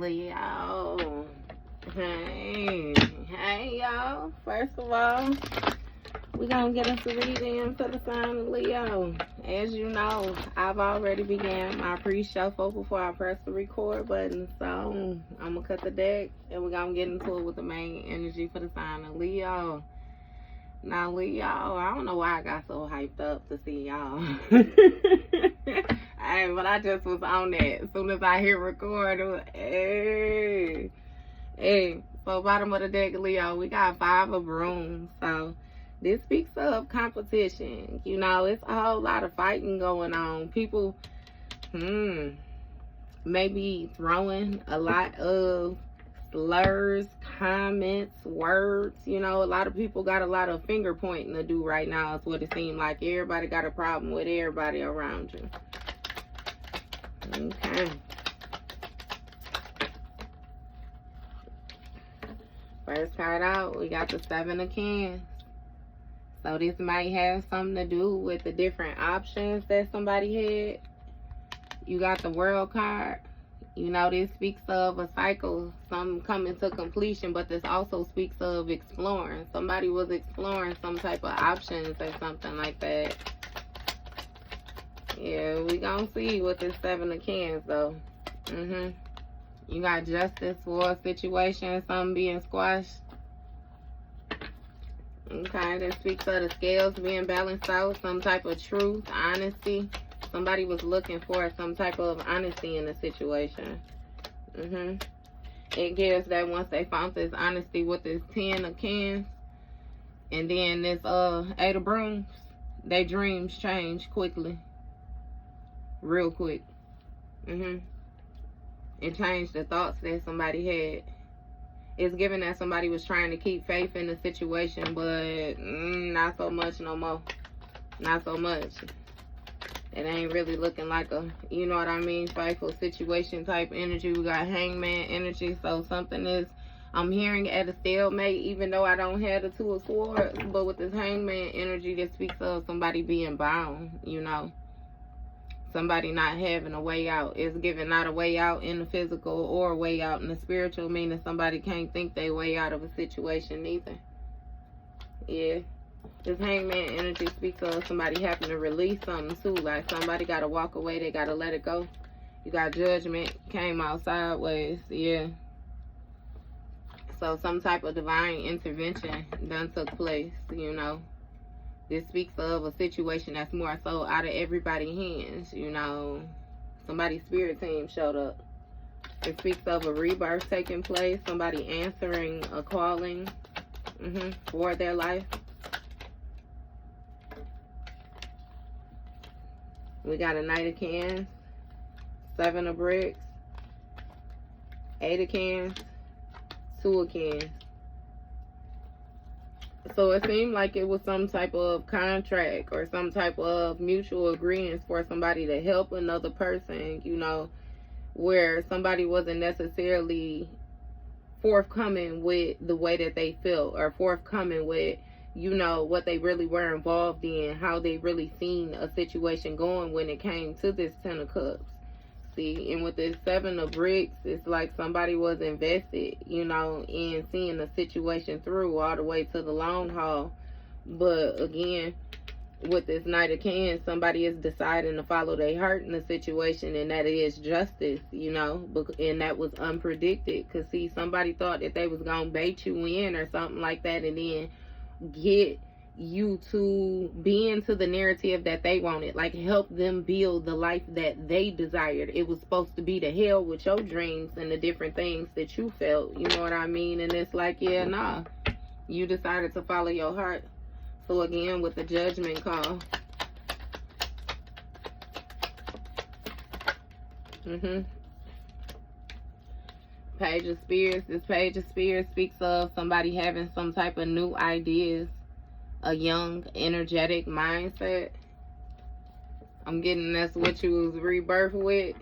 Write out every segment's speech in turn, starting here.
Leo. Hey y'all. First of all, we're gonna get into reading for the sign of Leo. As you know, I've already began my pre-shuffle before I press the record button, so I'm gonna cut the deck and we're gonna get into it with the main energy for the sign of Leo. Now, Leo, I don't know why I got so hyped up to see y'all. But I just was on that. As soon as I hit record, it was, hey. So bottom of the deck, Leo, we got 5 of brooms. So this speaks of competition. You know, it's a whole lot of fighting going on. People, maybe throwing a lot of slurs, comments, words. You know, a lot of people got a lot of finger pointing to do right now. Is what it seems like. Everybody got a problem with everybody around you. Okay. First card out, we got the 7 of Cans. So this might have something to do with the different options that somebody had. You got the World card. You know, this speaks of a cycle, some coming to completion, but this also speaks of exploring. Somebody was exploring some type of options or something like that. Yeah, we gonna see with this 7 of Cans, though. You got justice for a situation, something being squashed. Okay, that speaks of the scales being balanced out, some type of truth, honesty. Somebody was looking for some type of honesty in the situation. It gives that once they found this honesty with this 10 of Cans, and then this 8 of brooms, their dreams change quickly. Real quick. It changed the thoughts that somebody had. It's given that somebody was trying to keep faith in the situation, but not so much no more. Not so much. It ain't really looking like a, you know what I mean, faithful situation type energy. We got Hangman energy, so something is, I'm hearing at a stalemate, even though I don't have the 2 of Swords, but with this Hangman energy, that speaks of somebody being bound, you know. Somebody not having a way out. It's giving not a way out in the physical or a way out in the spiritual, meaning somebody can't think their way out of a situation either. Yeah. This Hangman energy speaks of somebody having to release something too. Like somebody got to walk away. They got to let it go. You got Judgment. Came out sideways. Yeah. So some type of divine intervention done took place, you know. This speaks of a situation that's more so out of everybody's hands, you know. Somebody's spirit team showed up. It speaks of a rebirth taking place. Somebody answering a calling for their life. We got a Knight of Cans, 7 of Bricks, 8 of Cans, 2 of Cans. So it seemed like it was some type of contract or some type of mutual agreements for somebody to help another person, you know, where somebody wasn't necessarily forthcoming with the way that they felt or forthcoming with, you know, what they really were involved in, how they really seen a situation going when it came to this 10 of Cups. See, and with this 7 of Bricks, it's like somebody was invested, you know, in seeing the situation through all the way to the long haul. But again, with this Knight of Cans, somebody is deciding to follow their heart in the situation, and that is justice, you know, and that was unpredicted. Because, see, somebody thought that they was going to bait you in or something like that and then get you to be into the narrative that they wanted, like help them build the life that they desired. It was supposed to be the hell with your dreams and the different things that you felt, you know what I mean? And it's like, yeah, nah, you decided to follow your heart. So again, with the Judgment call, Page of Spears. This Page of Spears speaks of somebody having some type of new ideas, a young, energetic mindset. I'm getting that's what you was rebirthed with,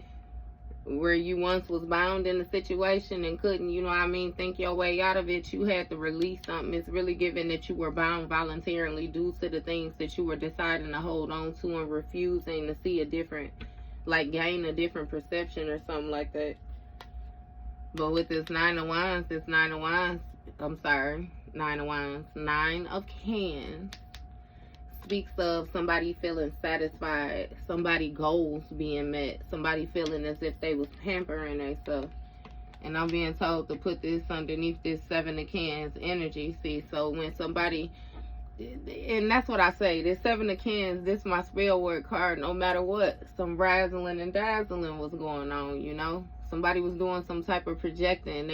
where you once was bound in a situation and couldn't, you know what I mean, think your way out of it. You had to release something. It's really given that you were bound voluntarily due to the things that you were deciding to hold on to and refusing to see a different, like gain a different perception or something like that. But with this Nine of Wands, Nine of Cans speaks of somebody feeling satisfied, somebody goals being met, somebody feeling as if they was pampering themselves. And I'm being told to put this underneath this Seven of Cans energy. See, so when somebody, and that's what I say, this Seven of Cans, this my spell word card, no matter what, some razzling and dazzling was going on, you know. Somebody was doing some type of projecting.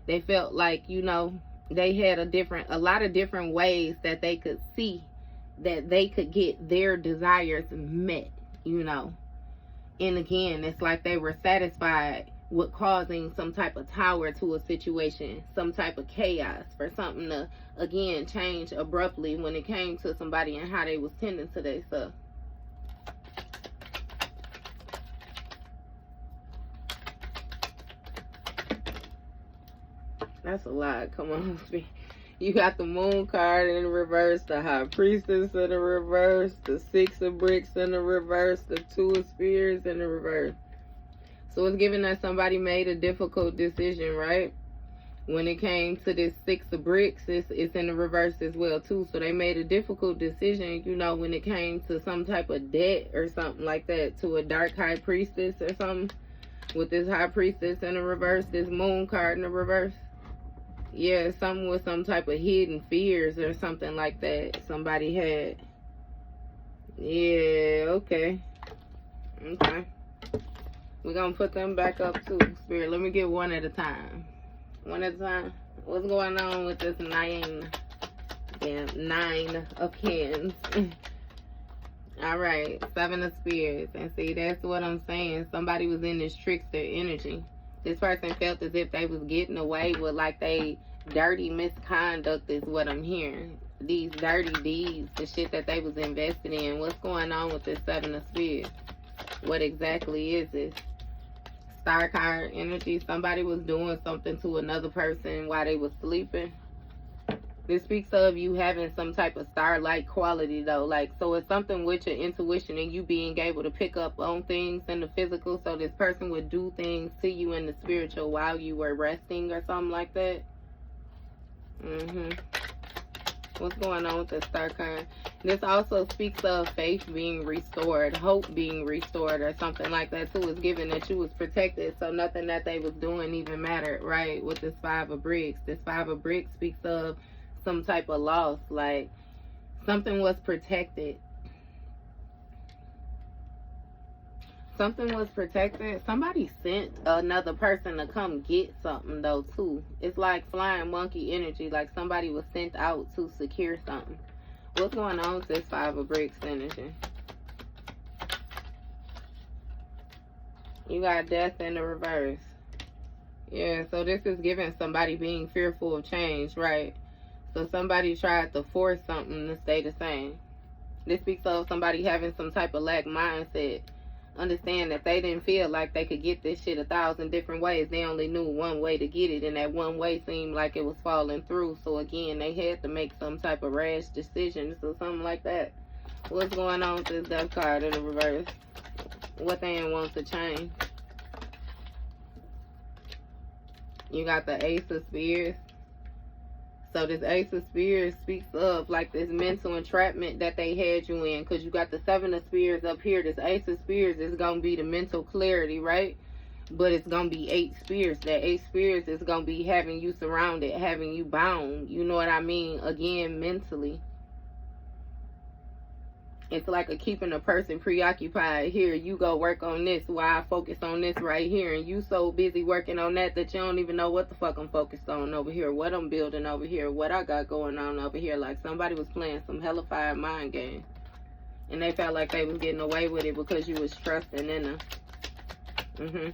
They felt like, you know, they had a lot of different ways that they could see that they could get their desires met, you know. And again, it's like they were satisfied with causing some type of tower to a situation, some type of chaos, for something to, again, change abruptly when it came to somebody and how they was tending to their stuff. That's a lot. Come on. You got the Moon card in the reverse, the High Priestess in the reverse, the Six of Bricks in the reverse, the Two of Spears in the reverse. So it's giving that somebody made a difficult decision, right? When it came to this Six of Bricks, it's in the reverse as well, too. So they made a difficult decision, you know, when it came to some type of debt or something like that, to a Dark High Priestess or something. With this High Priestess in the reverse, this Moon card in the reverse. Yeah, something with some type of hidden fears or something like that somebody had. Yeah, okay. Okay. We're going to put them back up too, Spirit. Let me get one at a time. One at a time. What's going on with this Nine of Cans? All right. Seven of Spears. And see, that's what I'm saying. Somebody was in this trickster energy. This person felt as if they was getting away with like they dirty misconduct is what I'm hearing. These dirty deeds, the shit that they was invested in. What's going on with this Seven of Spears? What exactly is this? Star card energy. Somebody was doing something to another person while they was sleeping. This speaks of you having some type of star-like quality though. Like, so it's something with your intuition and you being able to pick up on things in the physical. So this person would do things to you in the spiritual while you were resting or something like that. What's going on with the star card? This also speaks of faith being restored, hope being restored or something like that too. Is given that you was protected, so nothing that they was doing even mattered, right? With this Five of Bricks. This Five of Bricks speaks of some type of loss, like something was protected. Something was protected. Somebody sent another person to come get something though too. It's like flying monkey energy, like somebody was sent out to secure something. What's going on with this Five of Bricks energy? You got death in the reverse. Yeah, so this is giving somebody being fearful of change, right? So somebody tried to force something to stay the same. This speaks of somebody having some type of lack mindset. Understand that they didn't feel like they could get this shit 1,000 different ways. They only knew one way to get it, and that one way seemed like it was falling through. So again, they had to make some type of rash decisions or something like that. What's going on with this Death card in the reverse? What they didn't want to change? You got the Ace of Spears. So this Ace of Spears speaks of like this mental entrapment that they had you in, because you got the Seven of Spears up here. This Ace of Spears is going to be the mental clarity, right? But it's going to be 8 spears. That 8 spears is going to be having you surrounded, having you bound. You know what I mean? Again, mentally. It's like a keeping a person preoccupied. Here, you go work on this while I focus on this right here. And you so busy working on that that you don't even know what the fuck I'm focused on over here. What I'm building over here. What I got going on over here. Like somebody was playing some hellified mind game. And they felt like they was getting away with it because you was trusting in them.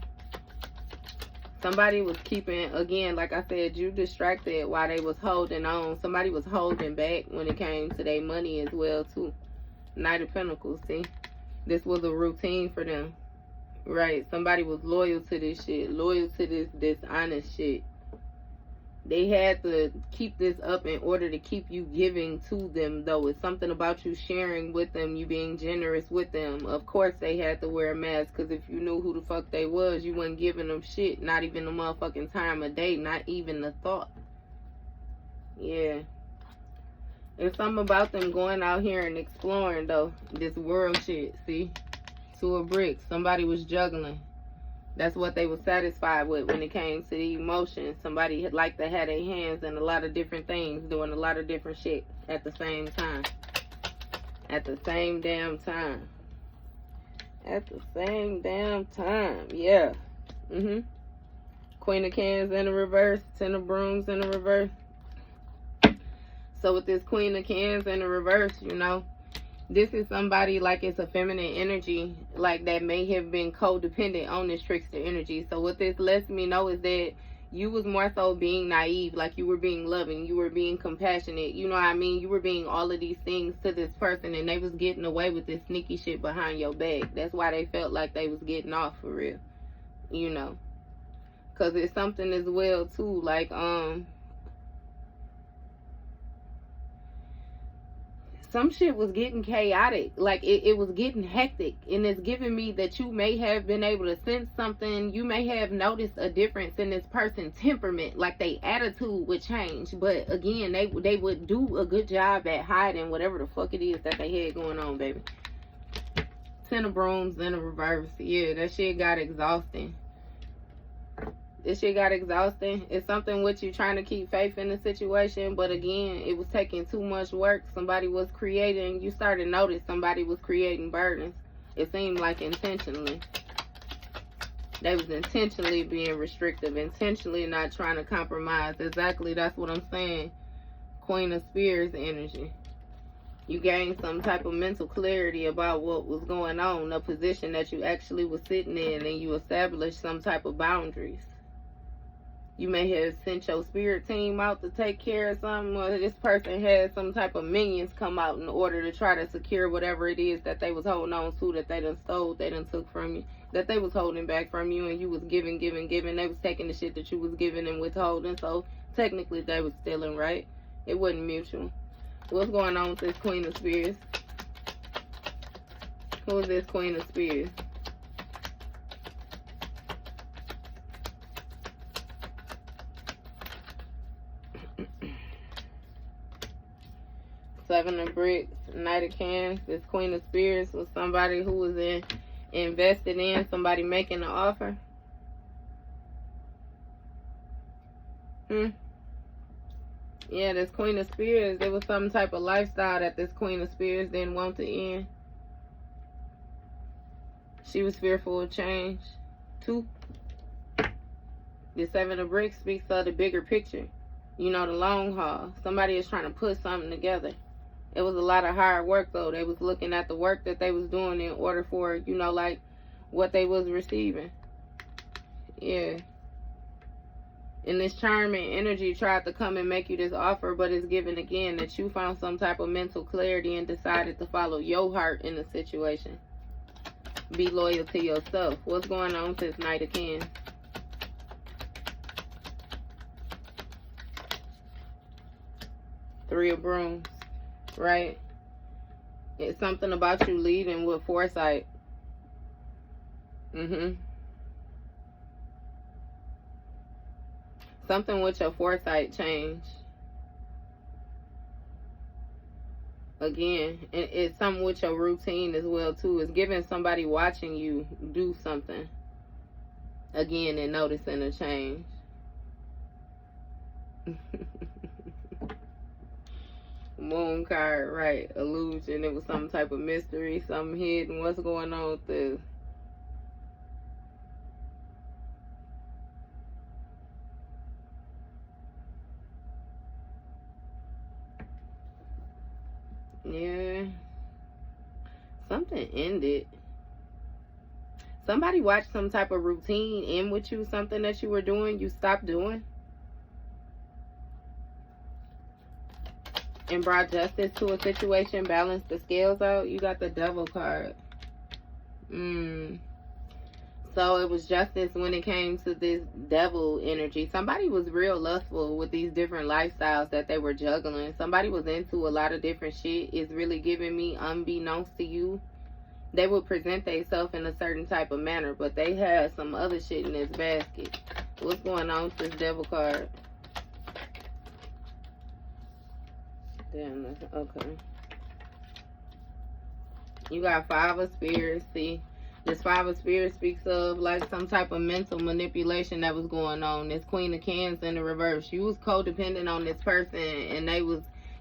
Somebody was keeping, again, like I said, you distracted while they was holding on. Somebody was holding back when it came to their money as well, too. Knight of Pentacles, see? This was a routine for them. Right? Somebody was loyal to this shit. Loyal to this dishonest shit. They had to keep this up in order to keep you giving to them, though. It's something about you sharing with them, you being generous with them. Of course they had to wear a mask, because if you knew who the fuck they was, you wasn't giving them shit. Not even a motherfucking time of day. Not even a thought. Yeah. There's something about them going out here and exploring, though. This world shit, see? 2 of bricks. Somebody was juggling. That's what they were satisfied with when it came to the emotions. Somebody had liked to have their hands in a lot of different things, doing a lot of different shit at the same time. At the same damn time. At the same damn time. Yeah. Queen of Cans in the reverse. 10 of Brooms in the reverse. So with this Queen of Cans in the reverse, you know, this is somebody like it's a feminine energy, like that may have been codependent on this trickster energy. So what this lets me know is that you was more so being naive, like you were being loving, you were being compassionate, you know what I mean? You were being all of these things to this person, and they was getting away with this sneaky shit behind your back. That's why they felt like they was getting off for real, you know? Because it's something as well, too, like, some shit was getting chaotic. Like, it was getting hectic. And it's giving me that you may have been able to sense something. You may have noticed a difference in this person's temperament. Like, their attitude would change. But, again, they would do a good job at hiding whatever the fuck it is that they had going on, baby. 10 of Brooms in a reverse. Yeah, that shit got exhausting. This shit got exhausting. It's something with you trying to keep faith in the situation, but again, it was taking too much work. Somebody was creating, you started to notice somebody was creating burdens. It seemed like intentionally. They was intentionally being restrictive, intentionally not trying to compromise. Exactly, that's what I'm saying. Queen of Spears energy. You gained some type of mental clarity about what was going on, a position that you actually was sitting in, and you established some type of boundaries. You may have sent your spirit team out to take care of something, or this person had some type of minions come out in order to try to secure whatever it is that they was holding on to, that they done stole, they done took from you, that they was holding back from you, and you was giving. They was taking the shit that you was giving and withholding, so technically they was stealing, right? It wasn't mutual. What's going on with this Queen of Spears? Who is this Queen of Spears? Seven of Bricks, Knight of Cans. This Queen of Spears was somebody who was invested in, somebody making an offer. Yeah, this Queen of Spears, there was some type of lifestyle that this Queen of Spears didn't want to end. She was fearful of change. 2. The 7 of Bricks speaks of the bigger picture. You know, the long haul. Somebody is trying to put something together. It was a lot of hard work, though. They was looking at the work that they was doing in order for, you know, like, what they was receiving. Yeah. And this charming energy tried to come and make you this offer, but it's given again that you found some type of mental clarity and decided to follow your heart in the situation. Be loyal to yourself. What's going on with this Knight of Cans? Three of Brooms, right? It's something about you leading with foresight. Something with your foresight changed. Again, it's something with your routine as well, too. It's giving somebody watching you do something. Again, and noticing a change. Moon card, right? Illusion. It was some type of mystery, something hidden. What's going on with this? Yeah. Something ended. Somebody watched some type of routine in with you, something that you were doing, you stopped doing. And brought justice to a situation, balanced the scales out. You got the Devil card. So it was justice when it came to this devil energy. Somebody was real lustful with these different lifestyles that they were juggling. Somebody was into a lot of different shit. It's really giving me, unbeknownst to you, they would present themselves in a certain type of manner, but they had some other shit in this basket. What's going on with this devil card? Damn, that's okay. You got Five of Spirits. See, this Five of Spirits speaks of like some type of mental manipulation that was going on. This Queen of Cans in the reverse. You was codependent on this person, and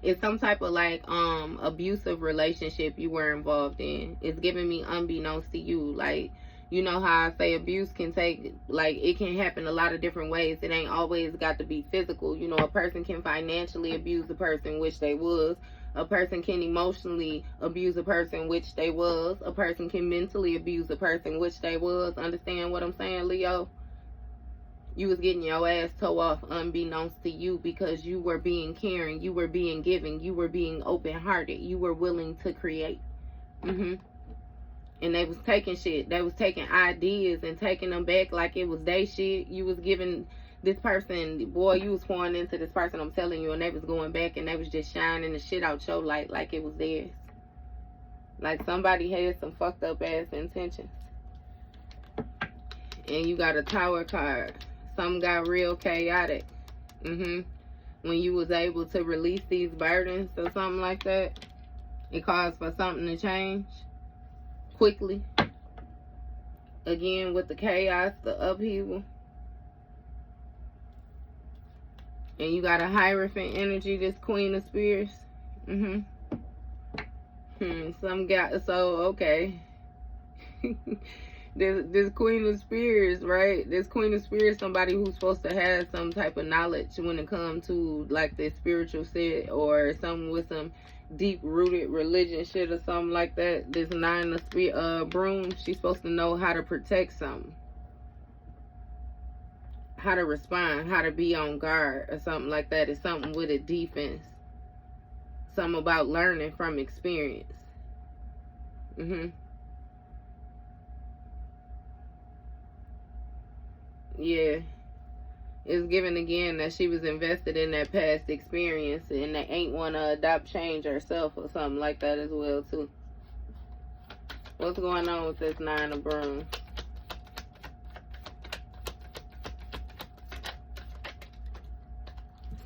it's some type of like abusive relationship you were involved in. It's giving me unbeknownst to you. Like, you know how I say abuse can take, like, it can happen a lot of different ways. It ain't always got to be physical. You know, a person can financially abuse a person, which they was. A person can emotionally abuse a person, which they was. A person can mentally abuse a person, which they was. Understand what I'm saying, Leo? You was getting your ass toe off unbeknownst to you because you were being caring, you were being giving, you were being open-hearted, you were willing to create. And they was taking shit. They was taking ideas and taking them back like it was their shit. You was giving this person, boy, you was pouring into this person, I'm telling you, and they was going back and they was just shining the shit out your light like it was theirs. Like somebody had some fucked up ass intentions. And you got a Tower card. Something got real chaotic. When you was able to release these burdens or something like that, it caused for something to change quickly. Again, with the chaos, the upheaval. And you got a Hierophant energy, this Queen of Spears. Okay. This Queen of Spears, right? This Queen of Spears, somebody who's supposed to have some type of knowledge when it comes to like this spiritual shit, or something with some deep-rooted religion shit or something like that. This Nine of Brooms, she's supposed to know how to protect something, how to respond, how to be on guard or something like that. It's something with a defense, something about learning from experience. Yeah, it's given again that she was invested in that past experience and they ain't want to adopt change herself or something like that as well too. What's going on with this Nine of Brooms?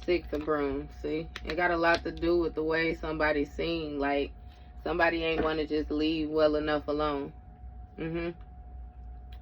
Six of Brooms. See, it got a lot to do with the way somebody's seen. Like somebody ain't want to just leave well enough alone.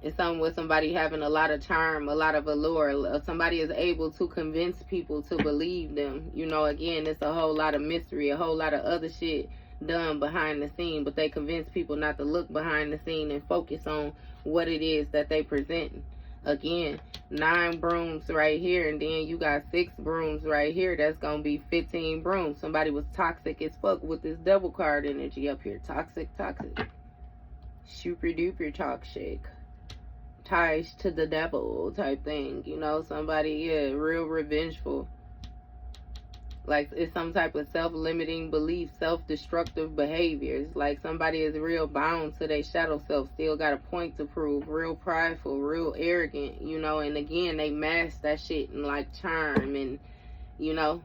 It's something with somebody having a lot of charm, a lot of allure. Somebody is able to convince people to believe them. You know, again, it's a whole lot of mystery, a whole lot of other shit done behind the scene, but they convince people not to look behind the scene and focus on what it is that they present. Again, 9 brooms right here, and then you got 6 brooms right here. That's gonna be 15 brooms. Somebody was toxic as fuck with this double card energy up here. Toxic. Super duper toxic. Ties to the devil type thing. You know, somebody, real revengeful. Like it's some type of self-limiting belief, self-destructive behaviors. Like somebody is real bound to their shadow self, still got a point to prove, real prideful, real arrogant, you know, and again, they mask that shit in like charm and, you know,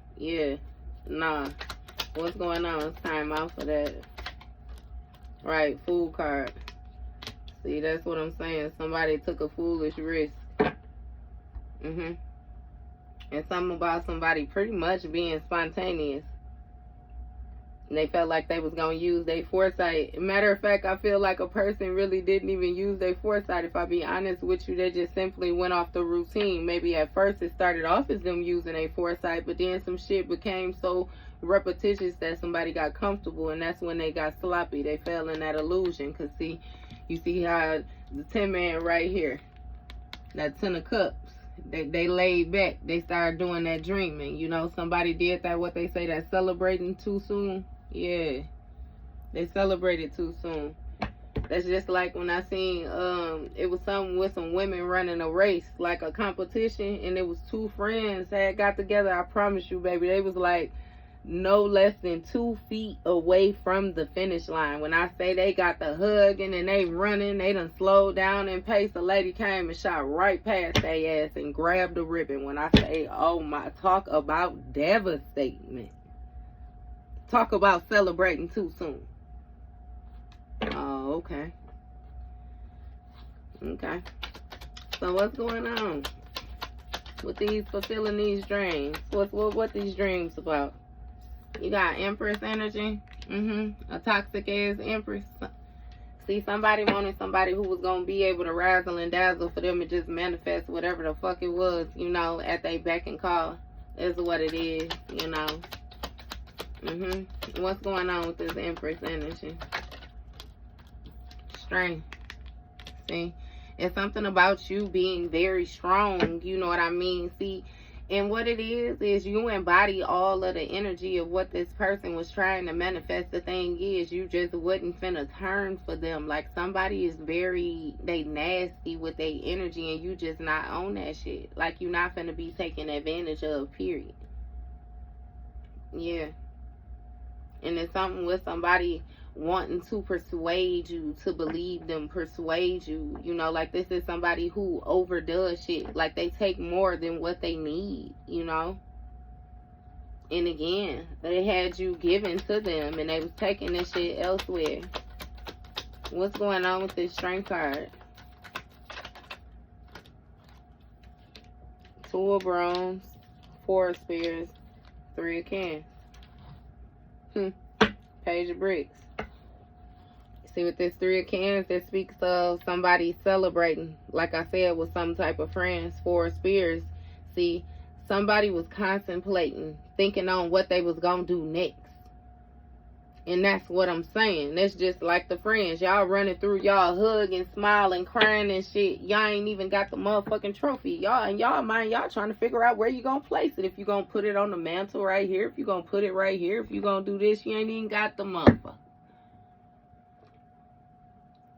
what's going on? It's time out for that. Right, Fool card. See, that's what I'm saying. Somebody took a foolish risk. And something about somebody pretty much being spontaneous. And they felt like they was going to use their foresight. Matter of fact, I feel like a person really didn't even use their foresight. If I be honest with you, they just simply went off the routine. Maybe at first it started off as them using their foresight, but then some shit became so repetitious that somebody got comfortable, and that's when they got sloppy. They fell in that illusion. Because, see, you see how the 10 man right here, that 10 of cups, they laid back. They started doing that dreaming. You know, somebody did that, what they say, that celebrating too soon. Yeah, they celebrated too soon. That's just like when I seen, it was something with some women running a race, like a competition, and it was 2 friends had got together. I promise you, baby, they was like, no less than 2 feet away from the finish line. When I say they got the hugging and they running, they done slowed down and pace. The lady came and shot right past their ass and grabbed the ribbon. When I say, oh my, talk about devastating. Talk about celebrating too soon. Oh, okay. Okay. So what's going on with these fulfilling these dreams? What these dreams about? You got Empress energy. A toxic ass Empress. See, somebody wanted somebody who was gonna be able to razzle and dazzle for them to just manifest whatever the fuck it was, you know, at they beck and call. Is what it is, you know. What's going on with this Empress energy? Strength. See, it's something about you being very strong, you know what I mean? See, and what it is you embody all of the energy of what this person was trying to manifest. The thing is, you just wasn't finna turn for them. Like, somebody is they nasty with their energy, and you just not on that shit. Like, you not finna be taken advantage of, period. Yeah. And it's something with somebody wanting to persuade you to believe them, persuade you, you know, like this is somebody who overdoes shit, like they take more than what they need, you know. And again, they had you given to them and they was taking this shit elsewhere. What's going on with this strength card? Two of Bronze, Four of Spears, Three of Cans. Page of Bricks. See, with this Three of Cans, it speaks of somebody celebrating, like I said, with some type of friends. Four of Spears. See, somebody was contemplating, thinking on what they was gonna do next. And that's what I'm saying. That's just like the friends. Y'all running through, y'all hugging, smiling, crying and shit. Y'all ain't even got the motherfucking trophy. Y'all mind, y'all trying to figure out where you gonna place it. If you gonna put it on the mantle right here. If you gonna put it right here. If you gonna do this, you ain't even got the motherfucker.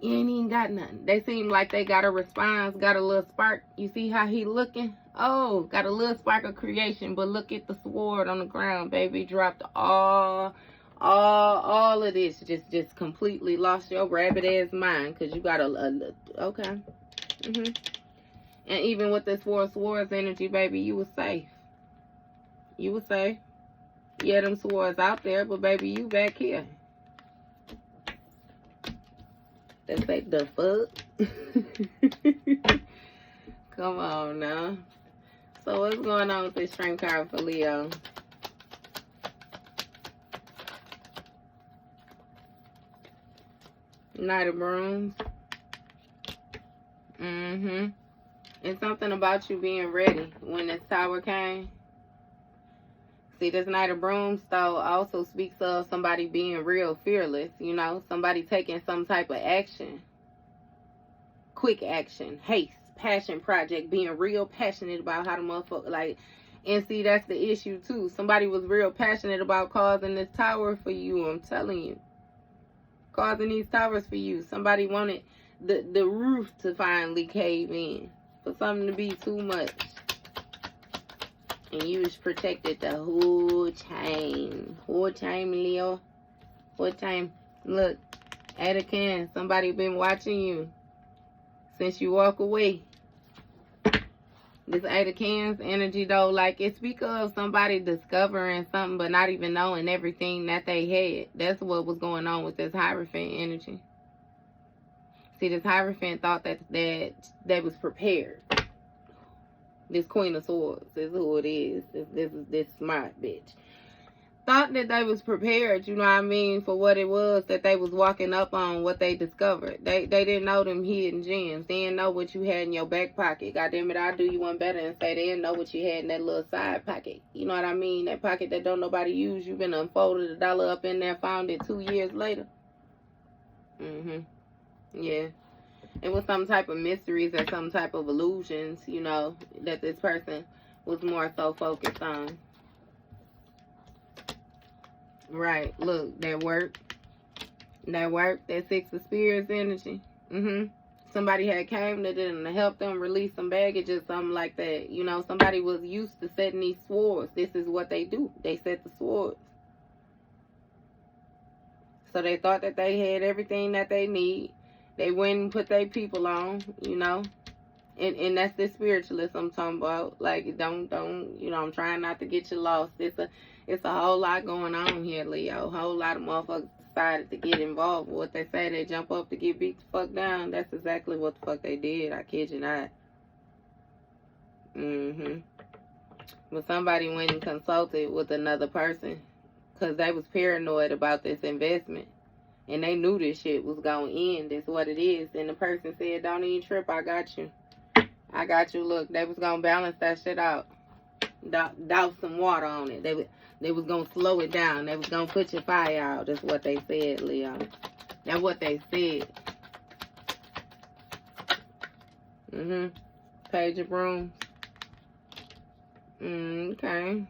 You ain't even got nothing. They seem like they got a response, got a little spark. You see how he looking? Oh, got a little spark of creation. But look at the sword on the ground, baby. Dropped all of this. Just completely lost your rabbit ass mind. Because you got okay. And even with this Four of Swords energy, baby, you was safe. You was safe. Yeah, them swords out there. But baby, you back here. That's like the fuck. Come on now. So what's going on with this strength card for Leo? Knight of Brooms. It's something about you being ready when this Tower came. See, this Knight of Brooms, though, also speaks of somebody being real fearless, you know, somebody taking some type of action. Quick action, haste, passion project, being real passionate about how the motherfucker, like, and see, that's the issue, too. Somebody was real passionate about causing this tower for you, I'm telling you. Causing these towers for you. Somebody wanted the roof to finally cave in. For something to be too much. And you was protected the whole time. Whole time, Leo. Whole time. Look. Eight of Cans. Somebody been watching you. Since you walk away. This Eight of Cans energy, though, like, it's because somebody discovering something but not even knowing everything that they had. That's what was going on with this Hierophant energy. See, this Hierophant thought that they was prepared. This Queen of Swords is who it is. This is this smart bitch. Thought that they was prepared, you know what I mean, for what it was that they was walking up on, what they discovered. They didn't know them hidden gems. They didn't know what you had in your back pocket. Goddamn it, I'll do you one better and say they didn't know what you had in that little side pocket. You know what I mean? That pocket that don't nobody use. You been unfolded $1 up in there, found it 2 years later. Yeah. It was some type of mysteries or some type of illusions, you know, that this person was more so focused on. Right. Look, that work. That Six of Spears energy. Somebody had came to them to help them release some baggage or something like that. You know, somebody was used to setting these swords. This is what they do. They set the swords. So they thought that they had everything that they need. They went and put their people on, you know. And that's the spiritualist I'm talking about. Like, don't, you know, I'm trying not to get you lost. It's a whole lot going on here, Leo. A whole lot of motherfuckers decided to get involved with what they say. They jump up to get beat the fuck down. That's exactly what the fuck they did. I kid you not. But somebody went and consulted with another person because they was paranoid about this investment. And they knew this shit was going to end. That's what it is. And the person said, don't even trip. I got you. I got you. Look, they was going to balance that shit out. Douse some water on it. They was going to slow it down. They was going to put your fire out. That's what they said, Leo. That's what they said. Page of Brooms. Okay.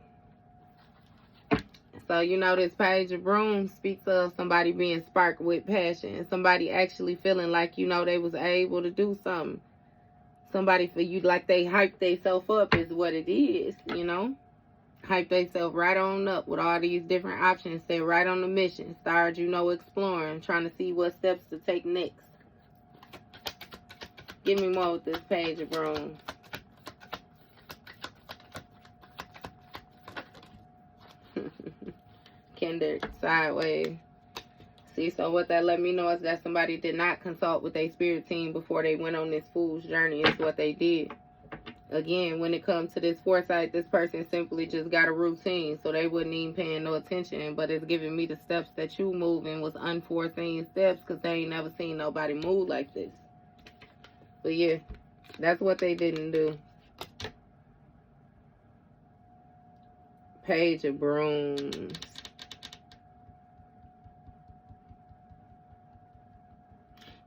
So, you know, this Page of Brooms speaks of somebody being sparked with passion. And somebody actually feeling like, you know, they was able to do something. Somebody for you, like they hyped themselves up is what it is, you know. Hyped themselves right on up with all these different options. Stay right on the mission. Started, you know, exploring. Trying to see what steps to take next. Give me more with this Page of Brooms. Kinder sideways. See, so what that let me know is that somebody did not consult with their spirit team before they went on this fool's journey. Is what they did. Again, when it comes to this foresight, this person simply just got a routine, so they wasn't even paying no attention. But it's giving me the steps that you moving was unforeseen steps because they ain't never seen nobody move like this. But yeah, that's what they didn't do. Page of Brooms.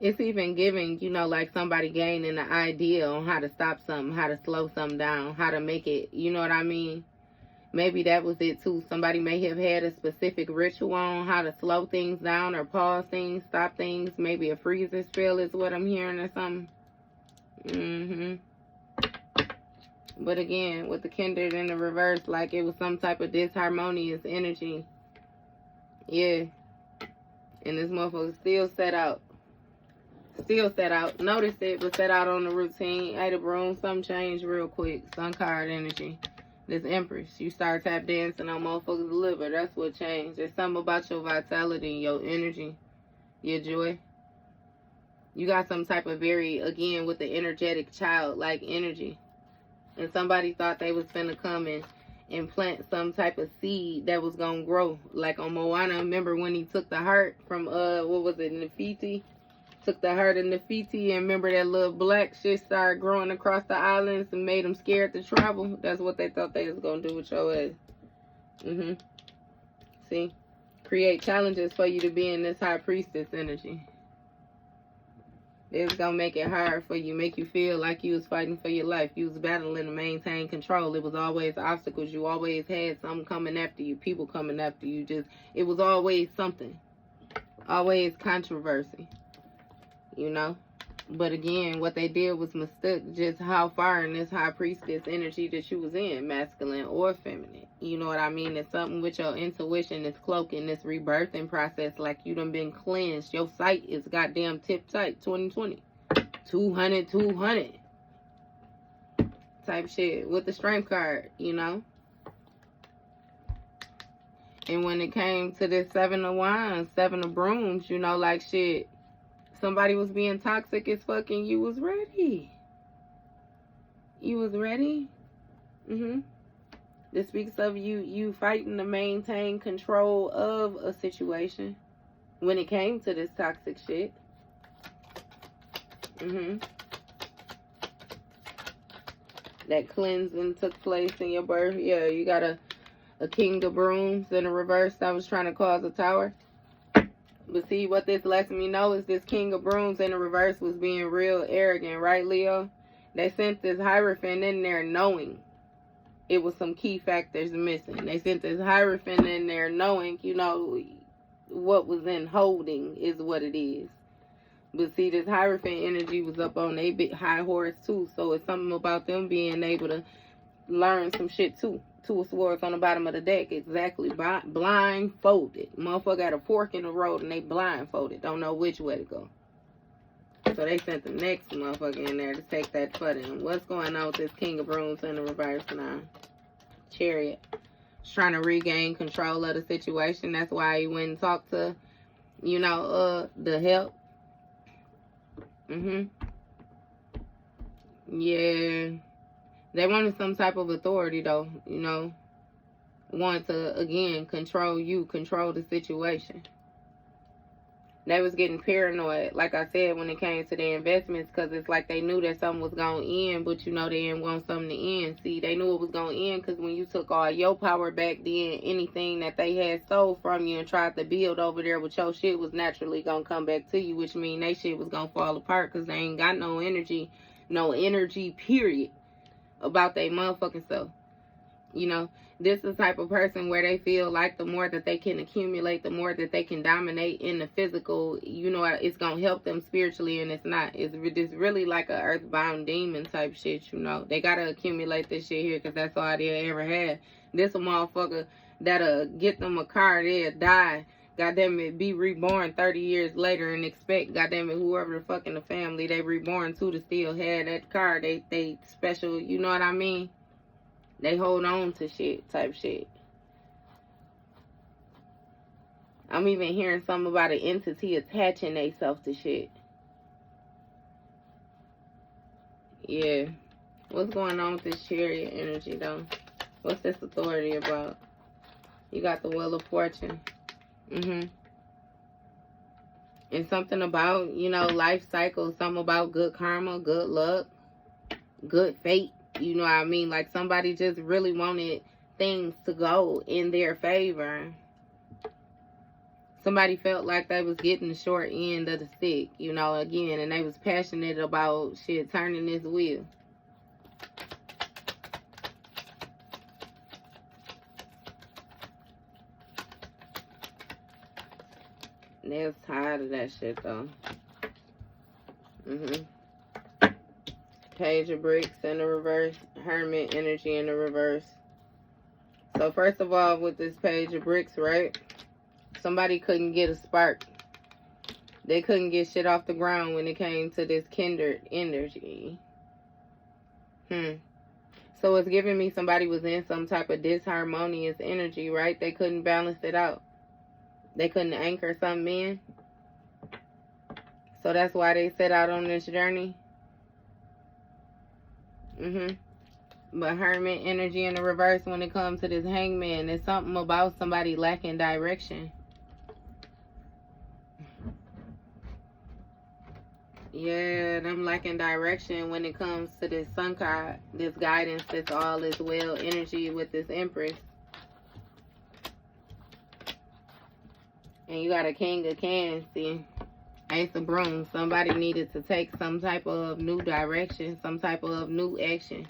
It's even giving, you know, like somebody gaining an idea on how to stop something, how to slow something down, how to make it, you know what I mean? Maybe that was it too. Somebody may have had a specific ritual on how to slow things down or pause things, stop things. Maybe a freezer spell is what I'm hearing or something. But again, with the kindred in the reverse, like it was some type of disharmonious energy. Yeah. And this motherfucker still set out. Still set out. Notice it, but set out on the routine. Eight of Brooms, something changed real quick. Sun card energy. This Empress. You start tap dancing on motherfuckers' liver. That's what changed. There's something about your vitality, your energy, your joy. You got some type of very, again, with the energetic child-like energy. And somebody thought they was finna come and plant some type of seed that was gonna grow. Like on Moana, remember when he took the heart from, what was it, Nefertiti? Took the heart of Nefertiti, and remember that little black shit started growing across the islands and made them scared to travel? That's what they thought they was gonna do with your ass. See? Create challenges for you to be in this high priestess energy. It's gonna make it hard for you, make you feel like you was fighting for your life. You was battling to maintain control. It was always obstacles. You always had something coming after you, people coming after you. It was always something. Always controversy. You know? But again, what they did was mistake just how far in this high priestess energy that you was in, masculine or feminine. You know what I mean? It's something with your intuition that's cloaking this rebirthing process, like you done been cleansed. Your sight is goddamn tip tight. 2020. 200 type shit with the strength card, you know? And when it came to this 7 of Wands, 7 of Brooms, you know, like shit, somebody was being toxic as fuck and you was ready. You was ready? This speaks of you fighting to maintain control of a situation when it came to this toxic shit. That cleansing took place in your birth. Yeah, you got a King of Brooms in a reverse that was trying to cause a tower. But see, what this lets me know is this King of Brooms in the reverse was being real arrogant, right, Leo? They sent this Hierophant in there knowing it was some key factors missing. They sent this Hierophant in there knowing, you know, what was in holding is what it is. But see, this Hierophant energy was up on a big high horse, too. So it's something about them being able to learn some shit, too. Two of Swords on the bottom of the deck. Exactly. Blindfolded. Motherfucker got a fork in the road and they blindfolded. Don't know which way to go. So they sent the next motherfucker in there to take that for them. What's going on with this King of Brooms in the reverse now? Chariot. He's trying to regain control of the situation. That's why he went and talked to, you know, the help. Yeah. They wanted some type of authority, though, you know. Wanted to, again, control you, control the situation. They was getting paranoid, like I said, when it came to their investments, because it's like they knew that something was going to end, but, you know, they didn't want something to end. See, they knew it was going to end because when you took all your power back, then anything that they had stole from you and tried to build over there with your shit was naturally going to come back to you, which means they shit was going to fall apart because they ain't got no energy, period, about they motherfucking self. You know, this is the type of person where they feel like the more that they can accumulate, the more that they can dominate in the physical, you know, it's going to help them spiritually, and it's not. It's really like a earthbound demon type shit, you know. They got to accumulate this shit here because that's all they ever had. This a motherfucker that'll get them a car, they'll die, goddamn it, be reborn 30 years later and expect, goddamn it, whoever the fuck in the family they reborn to still have that car. They special, you know what I mean? They hold on to shit, type shit. I'm even hearing something about an entity attaching themselves to shit. Yeah. What's going on with this Chariot energy, though? What's this authority about? You got the Wheel of Fortune. And something about, you know, life cycle. Something about good karma, good luck, good fate. You know what I mean? Like somebody just really wanted things to go in their favor. Somebody felt like they was getting the short end of the stick, you know, again. And they was passionate about shit, turning this wheel. They was tired of that shit, though. Page of Bricks in the reverse. Hermit energy in the reverse. So first of all, with this Page of Bricks, right? Somebody couldn't get a spark. They couldn't get shit off the ground when it came to this kindred energy. So it's giving me somebody was in some type of disharmonious energy, right? They couldn't balance it out. They couldn't anchor something in. So that's why they set out on this journey. But Hermit energy in the reverse when it comes to this Hangman, there's something about somebody lacking direction. Yeah, them lacking direction when it comes to this Sun card, this guidance, this all is well energy with this Empress. And you got a King of Cans, see. Ace of Brooms. Somebody needed to take some type of new direction, some type of new action.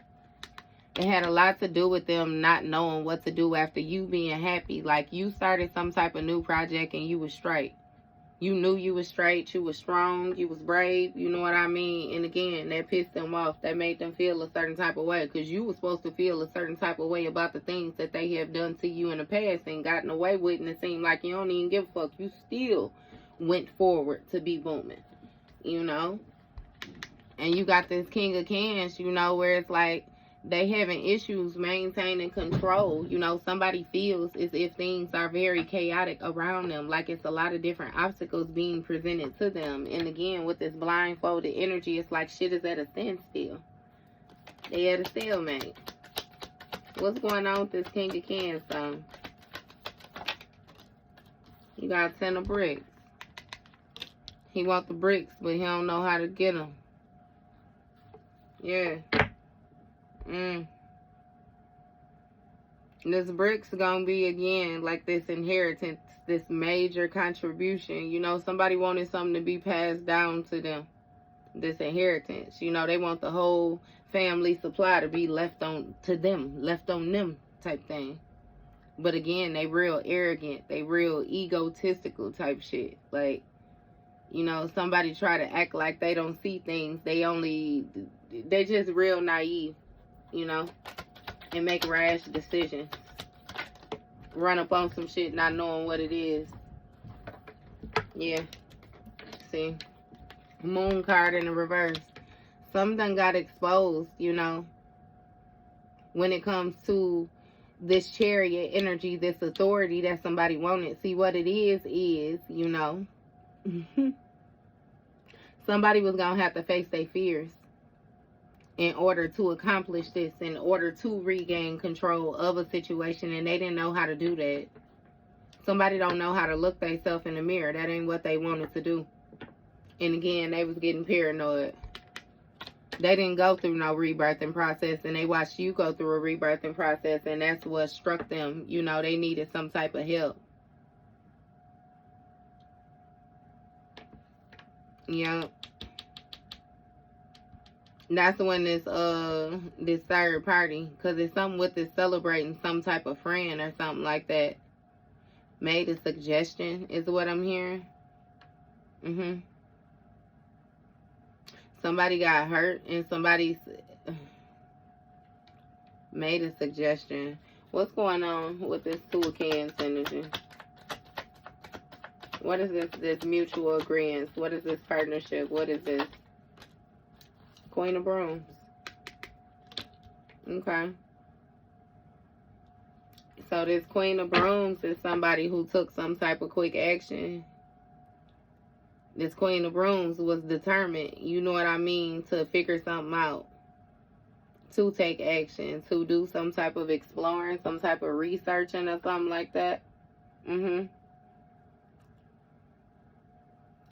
It had a lot to do with them not knowing what to do after you being happy. Like you started some type of new project and you was straight. You knew you was straight, you was strong, you was brave, you know what I mean? And again, that pissed them off. That made them feel a certain type of way. Because you was supposed to feel a certain type of way about the things that they have done to you in the past and gotten away with. And it seemed like you don't even give a fuck. You still went forward to be booming, you know? And you got this King of Cans, you know, where it's like they having issues maintaining control. You know, somebody feels as if things are very chaotic around them, like it's a lot of different obstacles being presented to them. And again, with this blindfolded energy, it's like shit is at a standstill. They at a stalemate. What's going on with this King of Cans, though? You got 10 of bricks. He want the bricks, but he don't know how to get them. Yeah. This bricks gonna be again like this inheritance, this major contribution. You know, somebody wanted something to be passed down to them. This inheritance. You know, they want the whole family supply to be left on them type thing. But again, they real arrogant. They real egotistical type shit. Like, you know, somebody try to act like they don't see things. They just real naive. You know, and make rash decisions. Run up on some shit not knowing what it is. Yeah. See? Moon card in the reverse. Something got exposed, you know, when it comes to this chariot energy, this authority that somebody wanted. See, what it is, you know, somebody was going to have to face their fears in order to accomplish this, in order to regain control of a situation, and they didn't know how to do that. Somebody don't know how to look themselves in the mirror. That ain't what they wanted to do. And again, they was getting paranoid. They didn't go through no rebirthing process, and they watched you go through a rebirthing process, and that's what struck them. You know, they needed some type of help. Yeah. That's when this third party, because it's something with this celebrating some type of friend or something like that, made a suggestion, is what I'm hearing. Somebody got hurt and somebody made a suggestion. What's going on with this Two of Cans energy? What is this mutual agreement? What is this partnership? What is this? Queen of Brooms. Okay. So this Queen of Brooms is somebody who took some type of quick action. This Queen of Brooms was determined, you know what I mean, to figure something out. To take action, to do some type of exploring, some type of researching or something like that.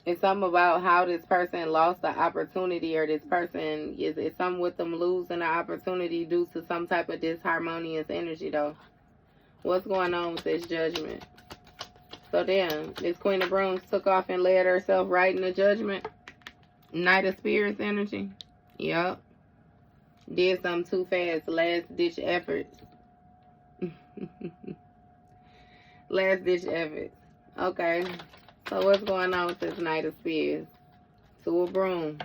It's something about how this person lost the opportunity, or this person, it's something with them losing the opportunity due to some type of disharmonious energy though. What's going on with this Judgment? So damn, this Queen of Brooms took off and led herself right into Judgment. Knight of Spirits energy. Yup. Did something too fast. Last ditch efforts. Last ditch efforts. Okay. So what's going on with this Knight of Spears? Two of Brooms.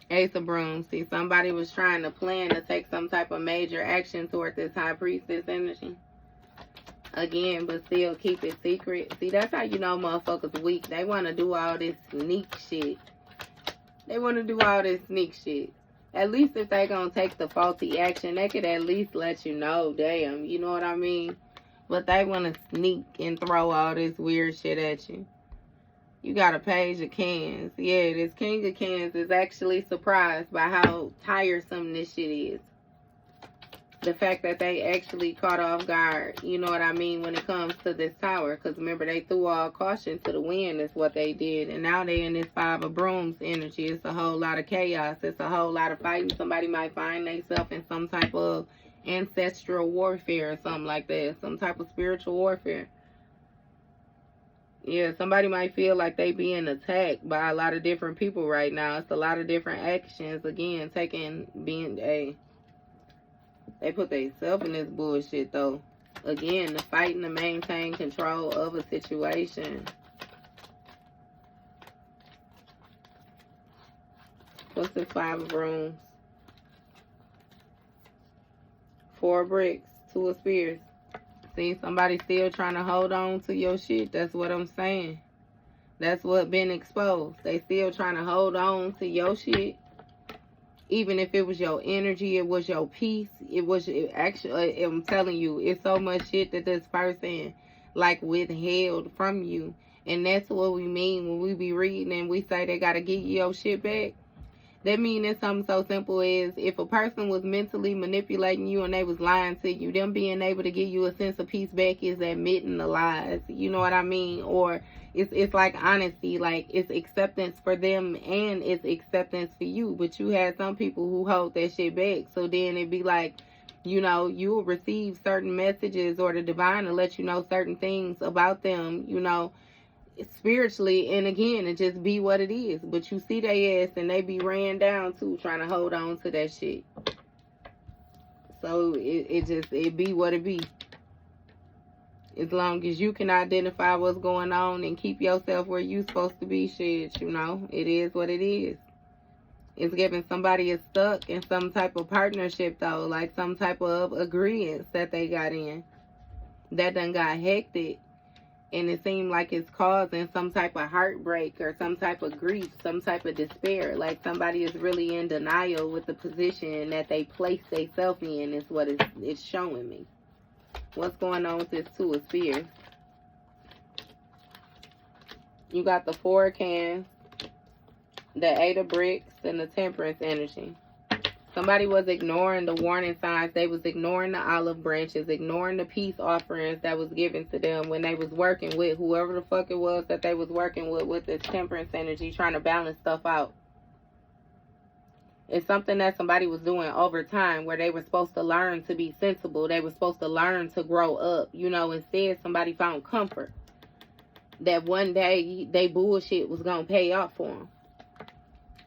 Ace of Brooms. See, somebody was trying to plan to take some type of major action toward this High Priestess energy. Again, but still keep it secret. See, that's how you know motherfuckers weak. They want to do all this sneak shit. They want to do all this sneak shit. At least if they gonna take the faulty action, they could at least let you know. Damn, you know what I mean? But they want to sneak and throw all this weird shit at you. You got a Page of Cans. Yeah, this King of Cans is actually surprised by how tiresome this shit is. The fact that they actually caught off guard, you know what I mean, when it comes to this tower. Because remember, they threw all caution to the wind is what they did. And now they in this Five of Brooms energy. It's a whole lot of chaos. It's a whole lot of fighting. Somebody might find themselves in some type of ancestral warfare or something like that. Some type of spiritual warfare. Yeah, somebody might feel like they being attacked by a lot of different people right now. It's a lot of different actions. Again, they put themselves in this bullshit, though. Again, the fighting to maintain control of a situation. What's this Five of Brooms? Four of Bricks. Two of Spears. See, somebody still trying to hold on to your shit. That's what I'm saying. That's what been exposed. They still trying to hold on to your shit. Even if it was your energy, it was your peace, actually, I'm telling you, it's so much shit that this person, like, withheld from you. And that's what we mean when we be reading and we say they got to give you your shit back. That mean it's something so simple as if a person was mentally manipulating you and they was lying to you, them being able to give you a sense of peace back is admitting the lies. You know what I mean? Or it's like honesty, like it's acceptance for them and it's acceptance for you. But you had some people who hold that shit back. So then it'd be like, you know, you'll receive certain messages or the divine will let you know certain things about them, you know, spiritually, and again, it just be what it is. But you see they ass and they be ran down too, trying to hold on to that shit. So it be what it be. As long as you can identify what's going on and keep yourself where you supposed to be, shit, you know, it is what it is. It's giving somebody is stuck in some type of partnership, though, like some type of agreements that they got in that done got hectic, and it seemed like it's causing some type of heartbreak or some type of grief, some type of despair. Like somebody is really in denial with the position that they placed themselves in, is what it's showing me. What's going on with this Two of Spears? You got the Four of Cans, the Eight of Bricks, and the Temperance energy. Somebody was ignoring the warning signs. They was ignoring the olive branches, ignoring the peace offerings that was given to them when they was working with whoever the fuck it was that they was working with this temperance energy, trying to balance stuff out. It's something that somebody was doing over time where they were supposed to learn to be sensible. They were supposed to learn to grow up. You know, instead somebody found comfort that one day they bullshit was going to pay off for them.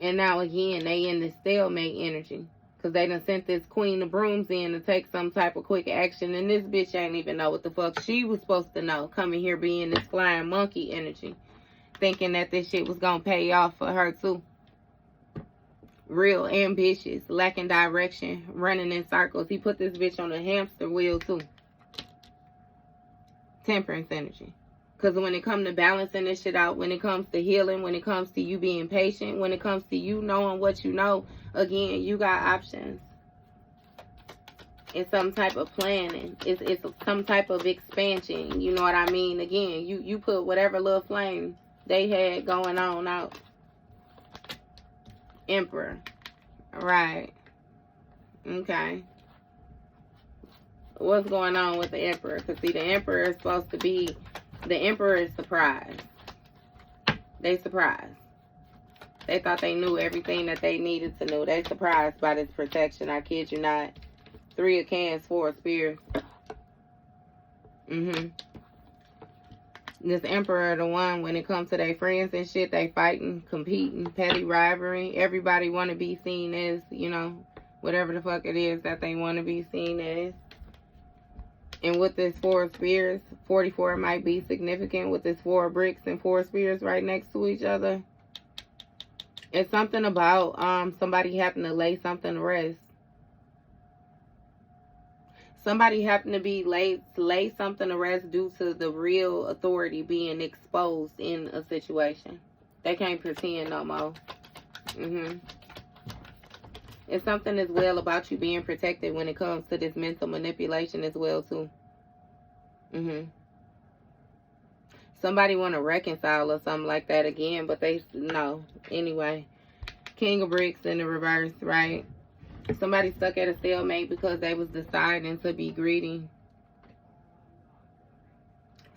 And now again, they in the stalemate energy. Because they done sent this Queen of Brooms in to take some type of quick action. And this bitch ain't even know what the fuck she was supposed to know. Coming here being this flying monkey energy. Thinking that this shit was going to pay off for her too. Real ambitious. Lacking direction. Running in circles. He put this bitch on a hamster wheel too. Temperance energy. Because when it comes to balancing this shit out, when it comes to healing, when it comes to you being patient, when it comes to you knowing what you know, again, you got options. It's some type of planning. It's some type of expansion. You know what I mean? Again, you put whatever little flame they had going on out. Emperor. Right. Okay. What's going on with the Emperor? Because, see, the Emperor is supposed to be... The Emperor is surprised. They surprised. They thought they knew everything that they needed to know. They surprised by this protection. I kid you not. 3 of Cans, 4 of Spears. This Emperor, the one, when it comes to their friends and shit, they fighting, competing, petty rivalry. Everybody want to be seen as, you know, whatever the fuck it is that they want to be seen as. And with this 4 of Spears, 44 might be significant with this 4 of Bricks and 4 of Spears right next to each other. It's something about somebody having to lay something to rest. Somebody having to be lay something to rest due to the real authority being exposed in a situation. They can't pretend no more. It's something as well about you being protected when it comes to this mental manipulation as well, too. Somebody want to reconcile or something like that again, but they, no. Anyway, King of Bricks in the reverse, right? Somebody stuck at a stalemate because they was deciding to be greedy.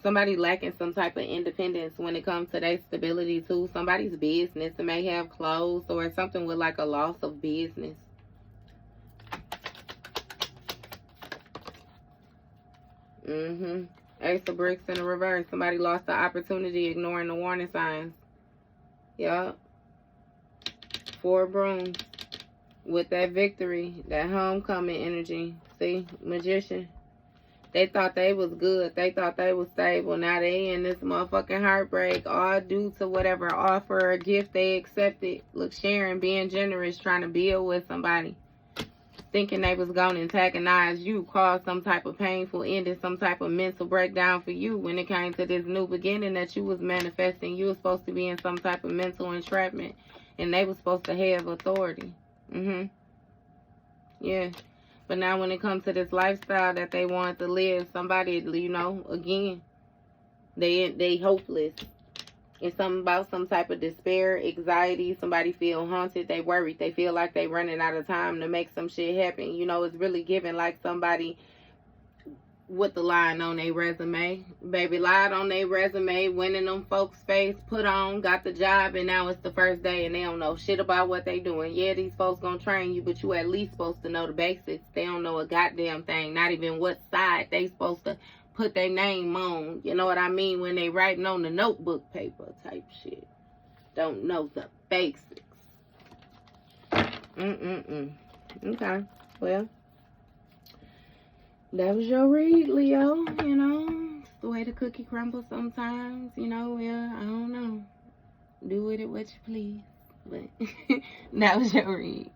Somebody lacking some type of independence when it comes to their stability too. Somebody's business may have closed, or something with like a loss of business. Ace of Bricks in the reverse. Somebody lost the opportunity, ignoring the warning signs. Yup. 4 of Brooms. With that victory, that homecoming energy. See, Magician. They thought they was good. They thought they was stable. Now they in this motherfucking heartbreak, all due to whatever offer or gift they accepted. Look, sharing, being generous, trying to build with somebody. Thinking they was going to antagonize you, cause some type of painful ending, some type of mental breakdown for you when it came to this new beginning that you was manifesting. You was supposed to be in some type of mental entrapment, and they was supposed to have authority. Yeah. But now when it comes to this lifestyle that they wanted to live, somebody, you know, again, they hopeless. It's something about some type of despair, anxiety. Somebody feel haunted. They worried. They feel like they running out of time to make some shit happen. You know, it's really giving like somebody with the line on their resume. Baby lied on their resume, went in them folks' face, put on, got the job, and now it's the first day and they don't know shit about what they doing. Yeah, these folks gonna train you, but you at least supposed to know the basics. They don't know a goddamn thing, not even what side they supposed to put their name on. You know what I mean? When they writing on the notebook paper type shit. Don't know the basics. Okay, well, that was your read, Leo. You know, it's the way the cookie crumbles sometimes. You know, yeah, I don't know. Do with it what you please. But that was your read.